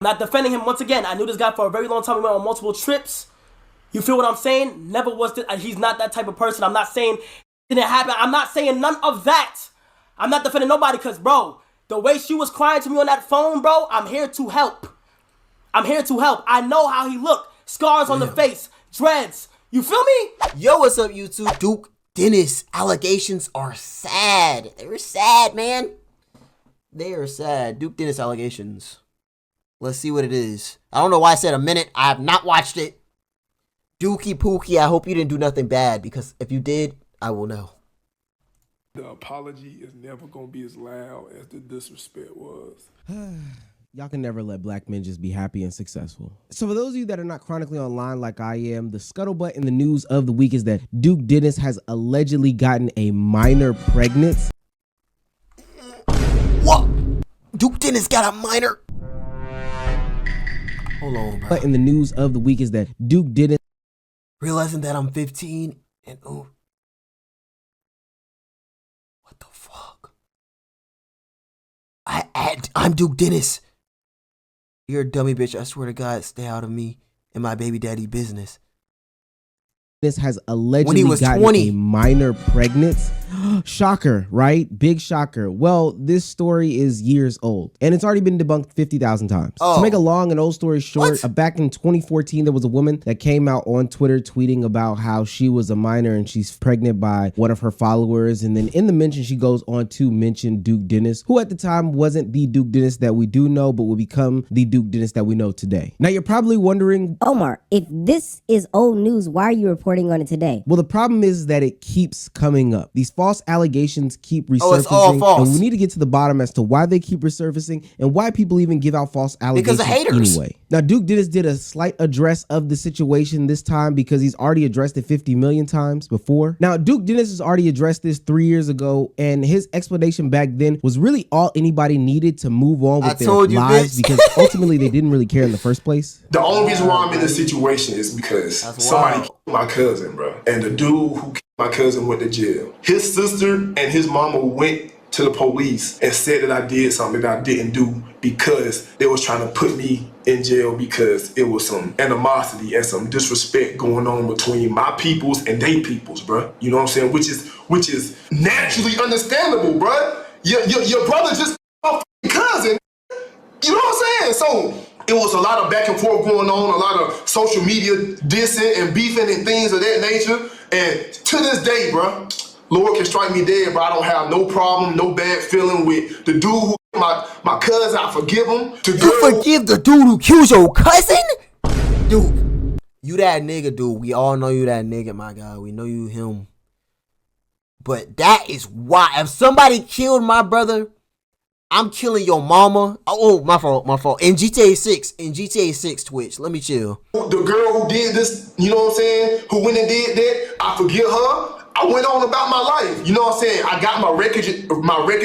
Not defending him once again. I knew this guy for a very long time. We went on multiple trips. You feel what I'm saying? Never was. He's not that type of person. I'm not saying it didn't happen. I'm not saying none of that. I'm not defending nobody because, bro, the way she was crying to me on that phone, bro, I'm here to help. I'm here to help. I know how he looked. Scars on the face. Dreads. You feel me? Yo, what's up, YouTube? Duke Dennis allegations are sad. They're sad, man. They are sad. Duke Dennis allegations. Let's see what it is. I don't know why I said a minute. I have not watched it. Dookie Pookie, I hope you didn't do nothing bad, because if you did, I will know. The apology is never going to be as loud as the disrespect was. Y'all can never let black men just be happy and successful. So for those of you that are not chronically online like I am, the scuttlebutt in the news of the week is that Duke Dennis has allegedly gotten a minor pregnant. What? Duke Dennis got a minor? Hold on, bro. But in the news of the week is that Duke Dennis, realizing that I'm 15 and oh, what the fuck? I'm Duke Dennis. You're a dummy bitch. I swear to God, stay out of me and my baby daddy business. This has allegedly was gotten 20. a minor pregnant. Shocker, right? Big shocker. Well, this story is years old and it's already been debunked 50,000 times. Oh. To make a long and old story short, What? back in 2014, there was a woman that came out on Twitter tweeting about how she was a minor and she's pregnant by one of her followers. And then in the mention, she goes on to mention Duke Dennis, who at the time wasn't the Duke Dennis that we do know, but will become the Duke Dennis that we know today. Now, you're probably wondering, Omar, if this is old news, why are you reporting on it today? well, the problem is that it keeps coming up. These false allegations keep resurfacing. Oh, it's all false. And we need to get to the bottom as to why they keep resurfacing and why people even give out false allegations Because of haters. anyway. Now, Duke Dennis did a slight address of the situation this time because he's already addressed it 50 million times before. Now, Duke Dennis has already addressed this 3 years ago, and his explanation back then was really all anybody needed to move on with their lives because ultimately they didn't really care in the first place. The only reason why I'm in this situation is because somebody killed my cousin, bro. And the dude who killed my cousin went to jail. His sister and his mama went to the police and said that I did something that I didn't do because they was trying to put me in jail because it was some animosity and some disrespect going on between my peoples and they peoples, bro. You know what I'm saying? Which is naturally understandable, bro. Your brother just my cousin. You know what I'm saying? So it was a lot of back and forth going on, a lot of social media dissing and beefing and things of that nature. And to this day, bro, Lord can strike me dead, but I don't have no problem, no bad feeling with the dude who my cousin. I forgive him. You forgive the dude who killed your cousin? Dude, you that nigga, dude. We all know you that nigga, my God. We know you him. But that is why. If somebody killed my brother, I'm killing your mama. Oh, my fault. In GTA 6, Twitch. Let me chill. The girl who did this, you know what I'm saying, who went and did that, I forgive her. I went on about my life. You know what I'm saying? I got my record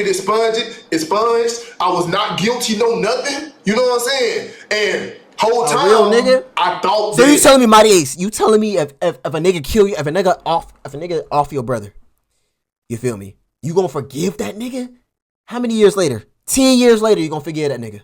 expunged. I was not guilty, no nothing. You know what I'm saying? And whole time, real nigga? I thought. So you telling me, Mighty Ace? You telling me if a nigga kill you, if a nigga off your brother, you feel me? You gonna forgive that nigga? How many years later? 10 years later, you gonna forgive that nigga?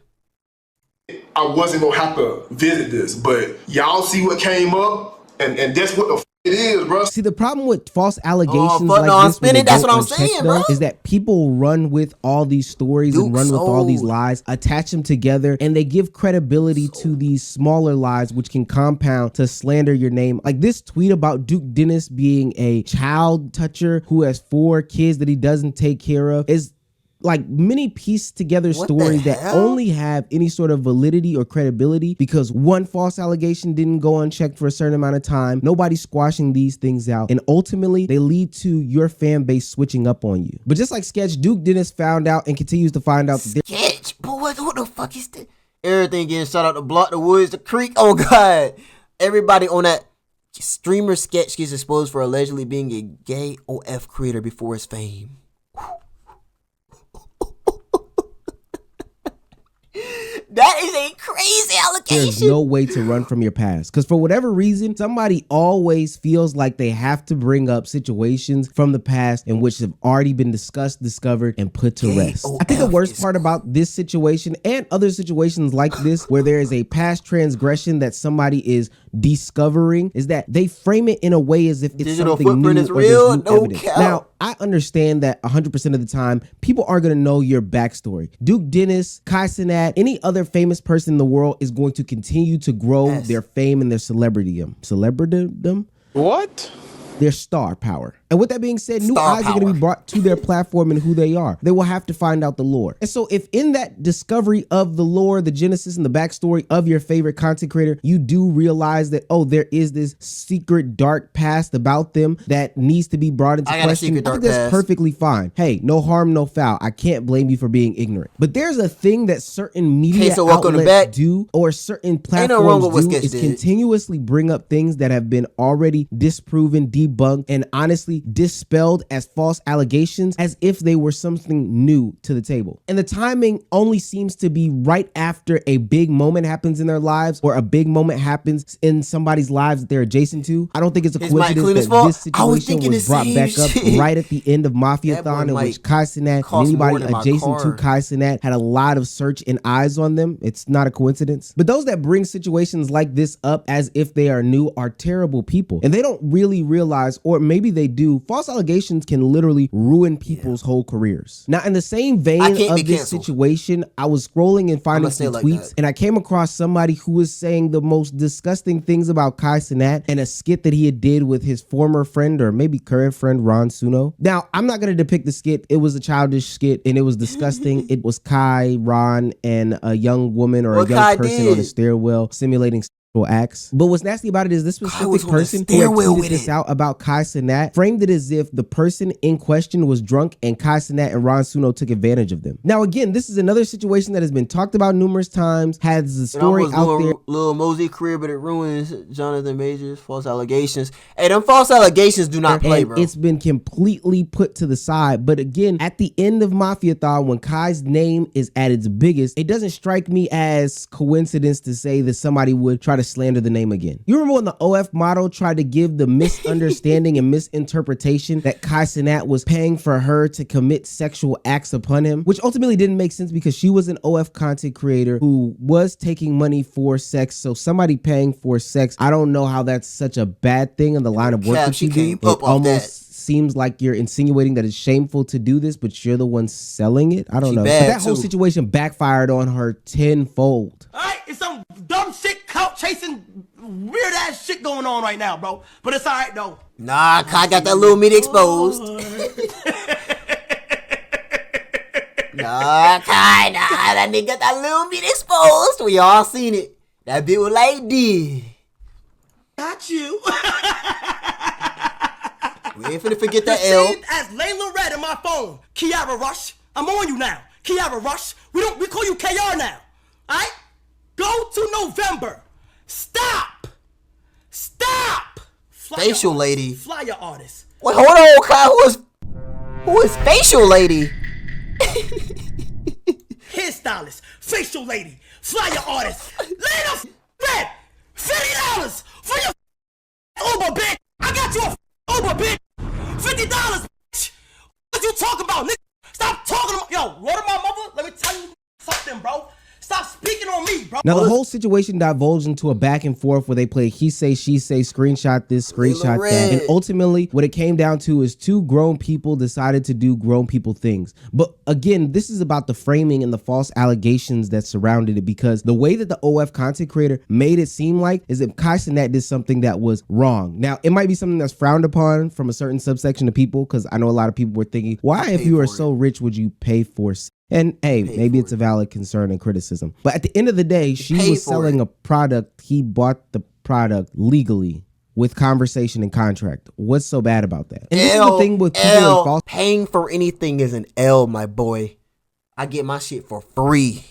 I wasn't gonna have to visit this, but y'all see what came up, and that's what the f it is, bro. See, the problem with false allegations fuck like no, I'm this, when spinning. they That's go what I'm unchecked, saying, bro. is that people run with all these stories and run with all these lies, attach them together, and they give credibility to these smaller lies, which can compound to slander your name. Like this tweet about Duke Dennis being a child toucher who has 4 kids that he doesn't take care of is like many pieced together stories that only have any sort of validity or credibility because one false allegation didn't go unchecked for a certain amount of time. Nobody's squashing these things out. And ultimately, they lead to your fan base switching up on you. But just like Sketch, Duke Dennis found out and continues to find out. Sketch? But what the fuck is that? Everything getting shot out the block, the woods, the creek. Oh, God. Everybody on that streamer Sketch gets exposed for allegedly being a gay OF creator before his fame. That is a crazy allegation. There's no way to run from your past. Because for whatever reason, somebody always feels like they have to bring up situations from the past in which have already been discussed, discovered, and put to rest. I think the worst part about this situation and other situations like this, where there is a past transgression that somebody is discovering, is that they frame it in a way as if it's Digital something footprint new is or real, there's new no evidence. cap. Now, I understand that 100% of the time, people are going to know your backstory. Duke Dennis, Kai Cenat, any other famous person in the world is going to continue to grow their fame and their celebrity-dom. What? Their star power. And with that being said, new Star eyes are going to be brought to their platform and who they are. They will have to find out the lore. And so if in that discovery of the lore, the genesis and the backstory of your favorite content creator, you do realize that, oh, there is this secret dark past about them that needs to be brought into question, I think that's perfectly fine. Hey, no harm, no foul. I can't blame you for being ignorant. But there's a thing that certain media outlets do, or certain platforms do, is continuously bring up things that have been already disproven, debunked, and honestly dispelled as false allegations, as if they were something new to the table. And the timing only seems to be right after a big moment happens in their lives, or a big moment happens in somebody's lives that they're adjacent to. I don't think it's a coincidence that this situation was brought back up right at the end of Mafiathon, in which Kai Cenat and anybody adjacent to Kai Cenat had a lot of search and eyes on them. It's not a coincidence. But those that bring situations like this up as if they are new are terrible people. And they don't really realize, or maybe they do, false allegations can literally ruin people's whole careers. Now, in the same vein of this situation, I was scrolling and finding some tweets, and I came across somebody who was saying the most disgusting things about Kai Cenat and a skit that he had did with his former friend, or maybe current friend, Ron Suno. Now, I'm not going to depict the skit. It was a childish skit, and it was disgusting. It was Kai, Ron, and a young woman or a young person on a stairwell simulating acts. But what's nasty about it is this specific person who had tweeted this out about Kai Cenat framed it as if the person in question was drunk and Kai Cenat and Ron Suno took advantage of them. Now, again, this is another situation that has been talked about numerous times, has the story out there. Lil Mosey career, but it ruins Jonathan Majors. False allegations. Hey, them false allegations do not play, bro. It's been completely put to the side. But again, at the end of Mafiathon, when Kai's name is at its biggest, it doesn't strike me as coincidence to say that somebody would try to slander the name again. You remember when the OF model tried to give the misunderstanding and misinterpretation that Kai Cenat was paying for her to commit sexual acts upon him, which ultimately didn't make sense because she was an OF content creator who was taking money for sex. So somebody paying for sex, I don't know how that's such a bad thing in the line of work that you do. It almost seems like you're insinuating that it's shameful to do this, but you're the one selling it. I don't know. But that whole situation backfired on her tenfold. All right, it's some dumb shit, clout chasing, weird ass shit going on right now, bro. But it's all right though. Nah, Kai got that little meat exposed. Nah, Kai, nah, that nigga got that little meat exposed. We all seen it. That bit was like this. Got you. We ain't finna forget that L. As Layla read in my phone, Kiara Rush. I'm on you now. Kiara Rush. We call you KR now. Alright? Go to November. Stop. Facial lady. Flyer artist. Wait, hold on, Kai. Who is facial lady? Hairstylist. Facial lady. Flyer artist. Layla red. $50 for your Uber, bitch. I got you a Uber, bitch. $50, bitch. What you talking about, nigga? Stop talking about, yo, word of my mother, let me tell you something, bro. Stop speaking on me, bro. Now, the whole situation divulged into a back and forth where they play he say, she say, screenshot this, screenshot that. And ultimately, what it came down to is two grown people decided to do grown people things. But again, this is about the framing and the false allegations that surrounded it, because the way that the OF content creator made it seem like is if Kai Cenat did something that was wrong. Now, it might be something that's frowned upon from a certain subsection of people, because I know a lot of people were thinking, why, if you are so rich, would you pay for sex? And hey, maybe it's a valid concern and criticism. But at the end of the day, she was selling a product. He bought the product legally with conversation and contract. What's so bad about that? And this is the thing with people false. Paying for anything is an L, my boy. I get my shit for free.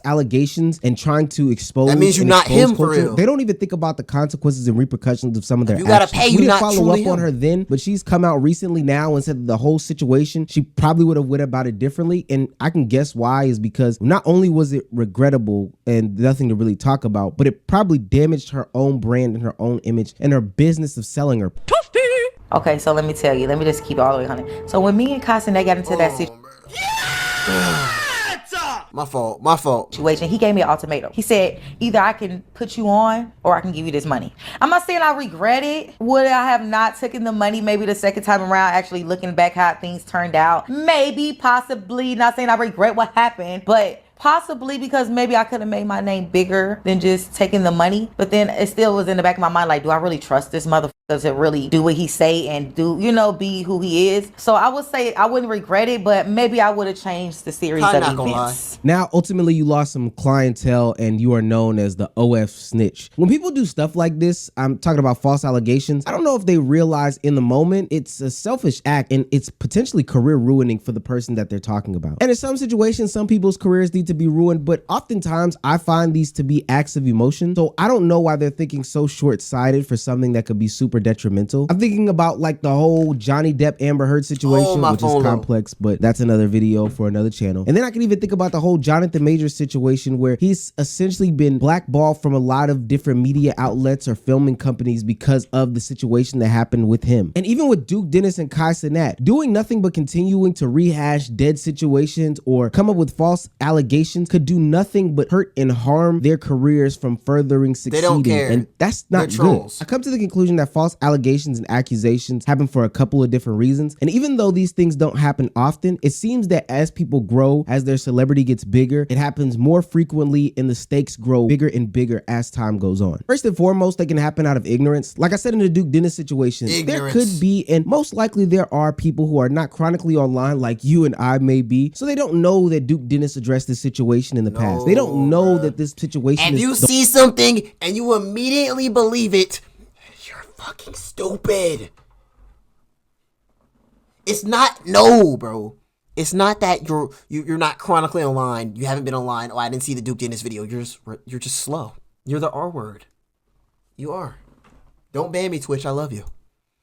allegations and trying to expose. That means you're not him for real. They don't even think about the consequences and repercussions of some of their actions. You gotta pay. We You didn't not follow up truly on her then, but she's come out recently now and said that the whole situation, she probably would have went about it differently. And I can guess why is because not only was it regrettable and nothing to really talk about, but it probably damaged her own brand and her own image and her business of selling her. Okay, so let me tell you. Let me just keep it all the way 100. So when me and Cenat got into that situation. My fault. He gave me an ultimatum. He said, either I can put you on or I can give you this money. I'm not saying I regret it. Would I have not taken the money maybe the second time around, actually looking back how things turned out? Maybe, possibly. Not saying I regret what happened, but possibly because maybe I could have made my name bigger than just taking the money. But then it still was in the back of my mind, like, do I really trust this motherfucker to really do what he say and do, be who he is? So I would say I wouldn't regret it, but maybe I would have changed the series of events. Now, ultimately, you lost some clientele and you are known as the OF snitch. When people do stuff like this, I'm talking about false allegations, I don't know if they realize in the moment it's a selfish act and it's potentially career ruining for the person that they're talking about. And in some situations, some people's careers need to be ruined, but oftentimes I find these to be acts of emotion. So I don't know why they're thinking so short-sighted for something that could be super detrimental. I'm thinking about like the whole Johnny Depp Amber Heard situation, which is complex, but that's another video for another channel. And then I can even think about the whole Jonathan Majors situation where he's essentially been blackballed from a lot of different media outlets or filming companies because of the situation that happened with him. And even with Duke Dennis and Cenat, doing nothing but continuing to rehash dead situations or come up with false allegations could do nothing but hurt and harm their careers from furthering succeeding. They don't care. And that's not good. I come to the conclusion that false allegations and accusations happen for a couple of different reasons. And even though these things don't happen often, it seems that as people grow, as their celebrity gets bigger, it happens more frequently and the stakes grow bigger and bigger as time goes on. First and foremost, they can happen out of ignorance. Like I said in the Duke Dennis situation, there could be, and most likely there are people who are not chronically online like you and I may be, so they don't know that Duke Dennis addressed this situation in the past. They don't know that this situation is... If you see something and you immediately believe it, you're fucking stupid. It's not, bro. It's not that you're not chronically online. You haven't been online. Oh, I didn't see the Duke Dennis video. You're just slow. You're the R word. You are. Don't ban me, Twitch. I love you.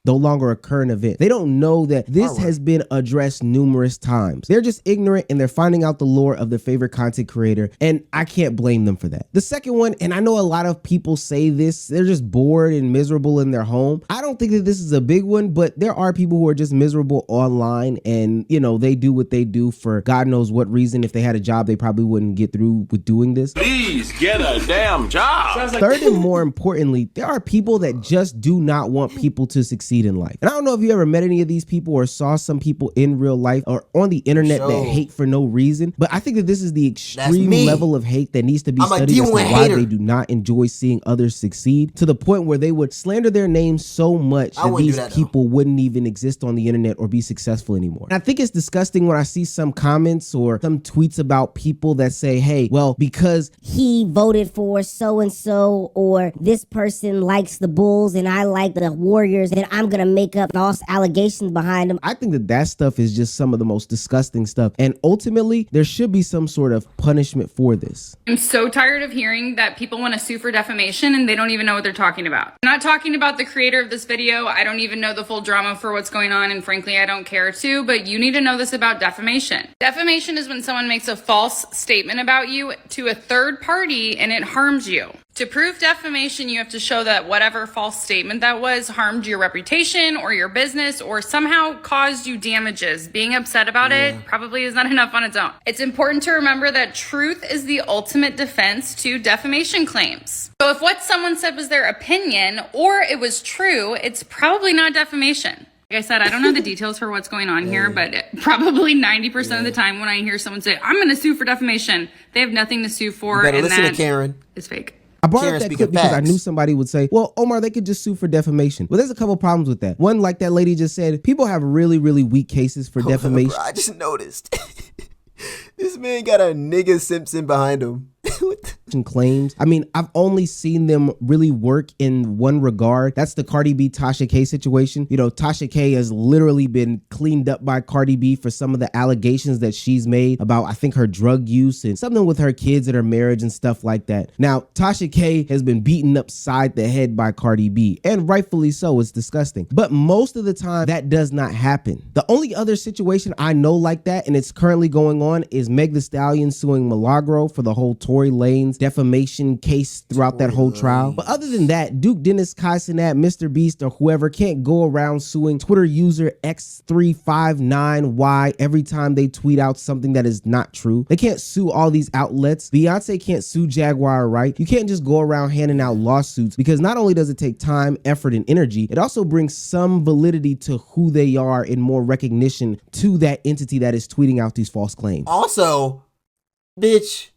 No longer a current event. They don't know that this has been addressed numerous times. They're just ignorant and they're finding out the lore of their favorite content creator, and I can't blame them for that. The second one, and I know a lot of people say this, they're just bored and miserable in their home. I don't think that this is a big one, but there are people who are just miserable online and, they do what they do for God knows what reason. If they had a job, they probably wouldn't get through with doing this. Please get a damn job. Third and more importantly, there are people that just do not want people to succeed in life. And I don't know if you ever met any of these people or saw some people in real life or on the internet that hate for no reason, but I think that this is the extreme level of hate that needs to be studied as to why they do not enjoy seeing others succeed, to the point where they would slander their names so much that these people wouldn't even exist on the internet or be successful anymore. And I think it's disgusting when I see some comments or some tweets about people that say, hey, well, because he voted for so-and-so, or this person likes the Bulls and I like the Warriors, and I'm gonna make up false allegations behind them. I think that stuff is just some of the most disgusting stuff. And ultimately, there should be some sort of punishment for this. I'm so tired of hearing that people want to sue for defamation and they don't even know what they're talking about. I'm not talking about the creator of this video. I don't even know the full drama for what's going on, and frankly, I don't care to, but you need to know this about defamation. Defamation is when someone makes a false statement about you to a third party and it harms you. To prove defamation, you have to show that whatever false statement that was harmed your reputation or your business or somehow caused you damages. Being upset about it probably is not enough on its own. It's important to remember that truth is the ultimate defense to defamation claims. So if what someone said was their opinion or it was true, it's probably not defamation. Like I said, I don't know the details for what's going on here, but probably 90% of the time when I hear someone say, I'm going to sue for defamation, they have nothing to sue for. You better listen to Karen. It's fake. I brought up that clip because I knew somebody would say, well, Omar, they could just sue for defamation. Well, there's a couple problems with that. One, like that lady just said, people have really, really weak cases for defamation. Bro, I just noticed. This man got a nigga Simpson behind him. claims. I mean, I've only seen them really work in one regard. That's the Cardi B Tasha K situation. You know, Tasha K has literally been cleaned up by Cardi B for some of the allegations that she's made about, I think, her drug use and something with her kids and her marriage and stuff like that. Now, Tasha K has been beaten upside the head by Cardi B, and rightfully so. It's disgusting. But most of the time, that does not happen. The only other situation I know like that, and it's currently going on, is Meg Thee Stallion suing Milagro for the whole Tory Lanez defamation case throughout that whole trial. But other than that, Duke Dennis, Kai Cenat, Mr. Beast, or whoever can't go around suing Twitter user X359Y every time they tweet out something that is not true. They can't sue all these outlets. Beyonce can't sue Jaguar, right? You can't just go around handing out lawsuits, because not only does it take time, effort, and energy, it also brings some validity to who they are and more recognition to that entity that is tweeting out these false claims. Also, bitch,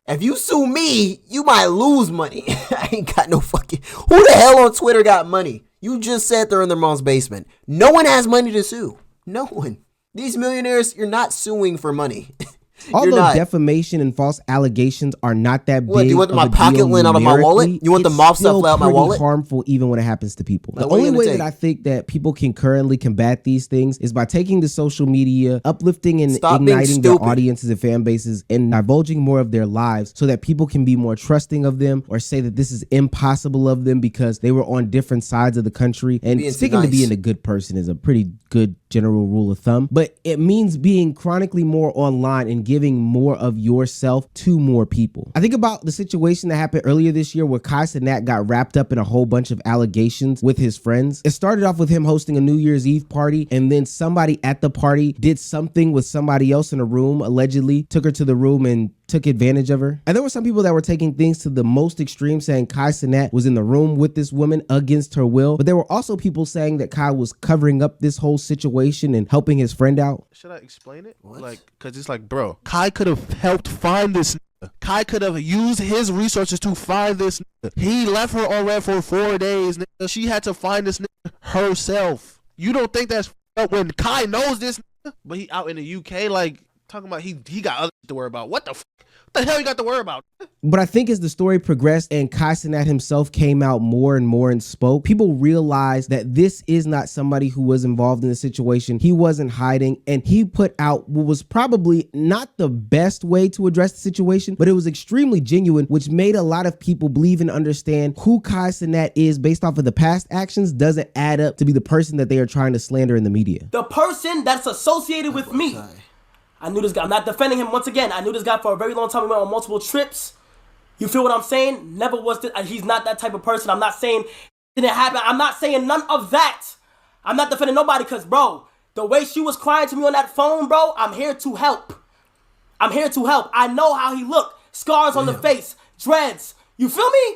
if you sue me, you might lose money. I ain't got no fucking... Who the hell on Twitter got money? You just said they're in their mom's basement. No one has money to sue. No one. These millionaires, you're not suing for money. Although defamation and false allegations are not that big. What, do you want my pocket lint out of my wallet? You want the mob stuff out of my wallet? It's harmful even when it happens to people. The only way that I think that people can currently combat these things is by taking to social media, uplifting and igniting their audiences and fan bases, and divulging more of their lives so that people can be more trusting of them, or say that this is impossible of them because they were on different sides of the country. And sticking to being a good person is a pretty good general rule of thumb, but it means being chronically more online and giving more of yourself to more people. I think about the situation that happened earlier this year where Kai Cenat got wrapped up in a whole bunch of allegations with his friends. It started off with him hosting a New Year's Eve party, and then somebody at the party did something with somebody else in a room, allegedly took her to the room and took advantage of her. And there were some people that were taking things to the most extreme, saying Kai Cenat was in the room with this woman against her will. But there were also people saying that Kai was covering up this whole situation and helping his friend out. Should I explain it? What? Like, cause it's like, bro, Kai could have helped find this nigga. Kai could have used his resources to find this nigga. He left her on red for 4 days, nigga. She had to find this nigga herself. You don't think that's up when Kai knows this nigga? But he out in the UK, like, talking about he got other shit to worry about. What the hell you got to worry about? But I think as the story progressed and Kai Cenat himself came out more and more and spoke, people realized that this is not somebody who was involved in the situation. He wasn't hiding, and he put out what was probably not the best way to address the situation, but it was extremely genuine, which made a lot of people believe and understand who Kai Cenat is based off of the past actions doesn't add up to be the person that they are trying to slander in the media. The person that's associated with me. I knew this guy. I'm not defending him once again. I knew this guy for a very long time. We went on multiple trips. You feel what I'm saying? Never was this. He's not that type of person. I'm not saying it didn't happen. I'm not saying none of that. I'm not defending nobody because, bro, the way she was crying to me on that phone, bro, I'm here to help. I'm here to help. I know how he looked. Scars on the face. Dreads. You feel me?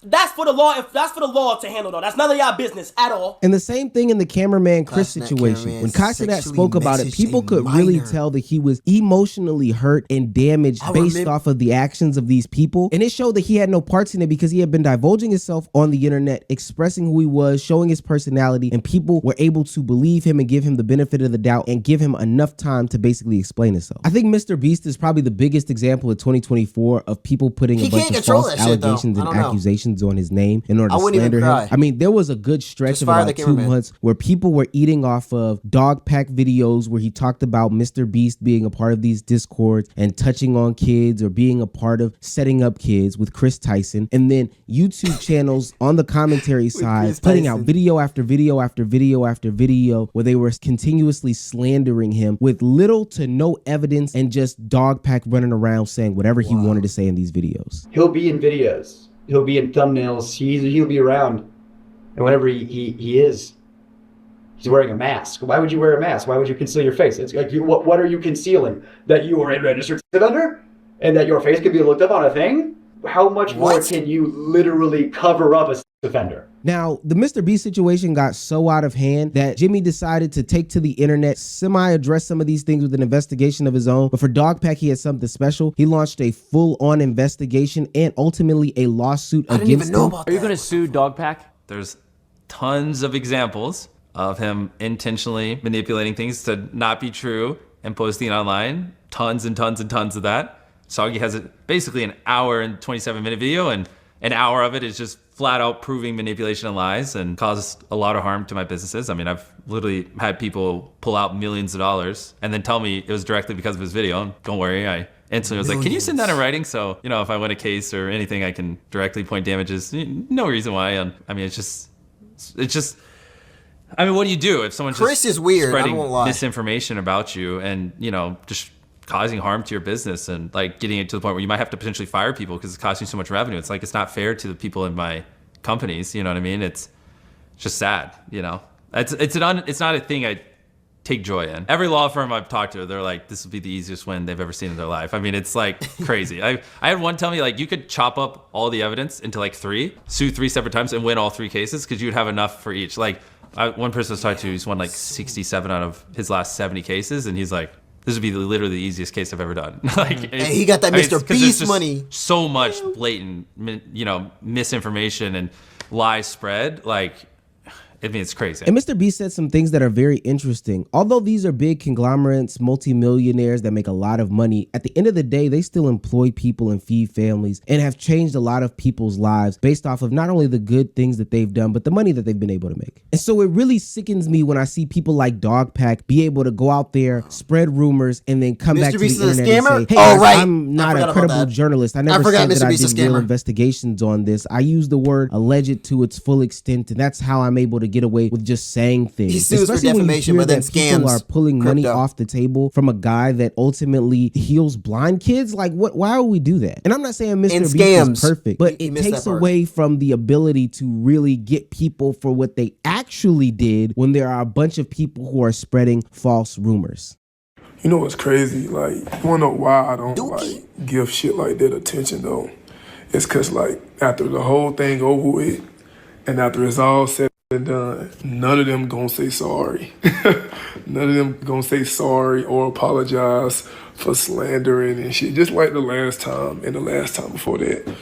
That's for the law. If that's for the law to handle, though, that's none of y'all business at all. And the same thing in the cameraman Chris situation. When Kai Cenat spoke about it, people could really tell that he was emotionally hurt and damaged based off of the actions of these people. And it showed that he had no parts in it because he had been divulging himself on the internet, expressing who he was, showing his personality, and people were able to believe him and give him the benefit of the doubt and give him enough time to basically explain himself. I think Mr. Beast is probably the biggest example of 2024 of people putting a bunch of false allegations and accusations on his name in order to slander him. I mean, there was a good stretch of about 2 months where people were eating off of dog pack videos where he talked about Mr. Beast being a part of these discords and touching on kids or being a part of setting up kids with Chris Tyson, and then YouTube channels on the commentary side putting out video after video after video after video where they were continuously slandering him with little to no evidence and just dog pack running around saying whatever he wanted to say in these videos. He'll be in videos. He'll be in thumbnails. He'll be around, and whenever he is, he's wearing a mask. Why would you wear a mask? Why would you conceal your face? It's like, what are you concealing? That you are a registered sex offender, and that your face could be looked up on a thing? How much more can you literally cover up a sex offender? Now, the Mr. Beast situation got so out of hand that Jimmy decided to take to the internet, semi-address some of these things with an investigation of his own. But for Dogpack, he had something special. He launched a full-on investigation and ultimately a lawsuit against him. Are you going to sue Dogpack? There's tons of examples of him intentionally manipulating things to not be true and posting it online. Tons and tons and tons of that. Soggy has basically an hour and 27-minute video, and an hour of it is just flat out proving manipulation and lies and caused a lot of harm to my businesses. I mean, I've literally had people pull out millions of dollars and then tell me it was directly because of his video. And don't worry, I instantly was like, can you send that in writing? So, you know, if I win a case or anything, I can directly point damages. No reason why. I mean, it's just, I mean, what do you do if someone's Chris just is weird, spreading I won't lie. misinformation about you and, you know, just causing harm to your business and like getting it to the point where you might have to potentially fire people because it's costing you so much revenue. It's like, it's not fair to the people in my companies. You know what I mean? It's just sad, you know, it's not a thing I take joy in. Every law firm I've talked to, they're like, this will be the easiest win they've ever seen in their life. I mean, it's like crazy. I had one tell me like you could chop up all the evidence into like sue 3 separate times and win all 3 cases because you'd have enough for each. Like one person I was talking to, he's won like 67 out of his last 70 cases, and he's like, this would be literally the easiest case I've ever done. Like, and he got that Mr. Beast money. So much blatant, you know, misinformation and lies spread. Like, I mean, it's crazy. And Mr. Beast said some things that are very interesting. Although these are big conglomerates, multimillionaires that make a lot of money, at the end of the day, they still employ people and feed families and have changed a lot of people's lives based off of not only the good things that they've done, but the money that they've been able to make. And so it really sickens me when I see people like Dogpack be able to go out there, spread rumors, and then come back to the internet and say, hey, guys, I'm not a credible journalist. I never said that I did real investigations on this. I use the word alleged to its full extent, and that's how I'm able to get away with just saying things. He sues for defamation, but then scams. People are pulling money off the table from a guy that ultimately heals blind kids. Like, what? Why would we do that? And I'm not saying Mr. Beast is perfect, but it takes away from the ability to really get people for what they actually did when there are a bunch of people who are spreading false rumors. You know what's crazy? Like, you wanna know why I don't like give shit like that attention though? It's cause like after the whole thing over with, and after it's all said and done, none of them gonna say sorry. None of them gonna say sorry or apologize for slandering and shit. Just like the last time and the last time before that.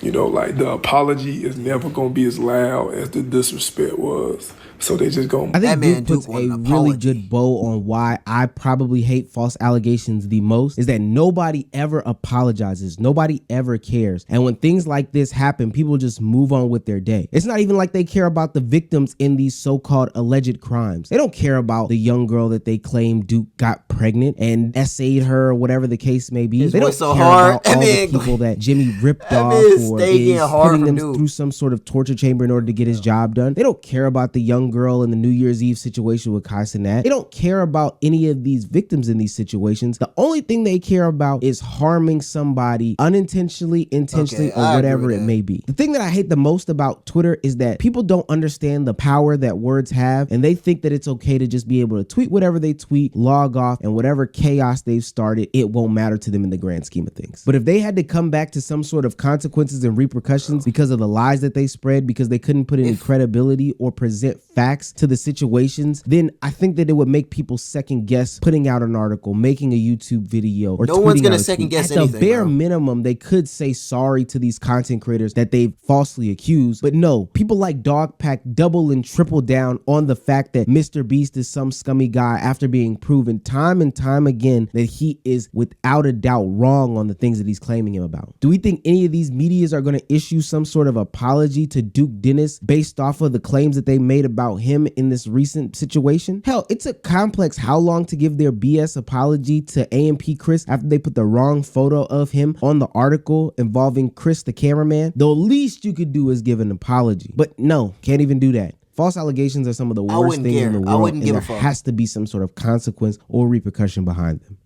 You know, like the apology is never gonna be as loud as the disrespect was. So they just go. I think Duke puts a really good bow on why I probably hate false allegations the most, is that nobody ever apologizes. Nobody ever cares. And when things like this happen, people just move on with their day. It's not even like they care about the victims in these so-called alleged crimes. They don't care about the young girl that they claim Duke got pregnant and essayed her or whatever the case may be. They don't care about all the people that Jimmy ripped off or is putting them through some sort of torture chamber in order to get his job done. They don't care about the young girl in the New Year's Eve situation with Cenat. They don't care about any of these victims in these situations. The only thing they care about is harming somebody unintentionally, intentionally, or whatever it may be. The thing that I hate the most about Twitter is that people don't understand the power that words have, and they think that it's okay to just be able to tweet whatever they tweet, log off, and whatever chaos they've started, it won't matter to them in the grand scheme of things. But if they had to come back to some sort of consequences and repercussions because of the lies that they spread, because they couldn't put any credibility or present facts to the situations, then I think that it would make people second guess putting out an article, making a YouTube video, or no one's gonna second guess anything. At the bare minimum, they could say sorry to these content creators that they've falsely accused. But no, people like Dogpack double and triple down on the fact that Mr. Beast is some scummy guy after being proven time and time again that he is without a doubt wrong on the things that he's claiming him about. Do we think any of these medias are going to issue some sort of apology to Duke Dennis based off of the claims that they made about him in this recent situation? Hell, it's a complex how long to give their BS apology to AMP Chris after they put the wrong photo of him on the article involving Chris the cameraman. The least you could do is give an apology. But no, can't even do that. False allegations are some of the worst things in the world, and there has to be some sort of consequence or repercussion behind them.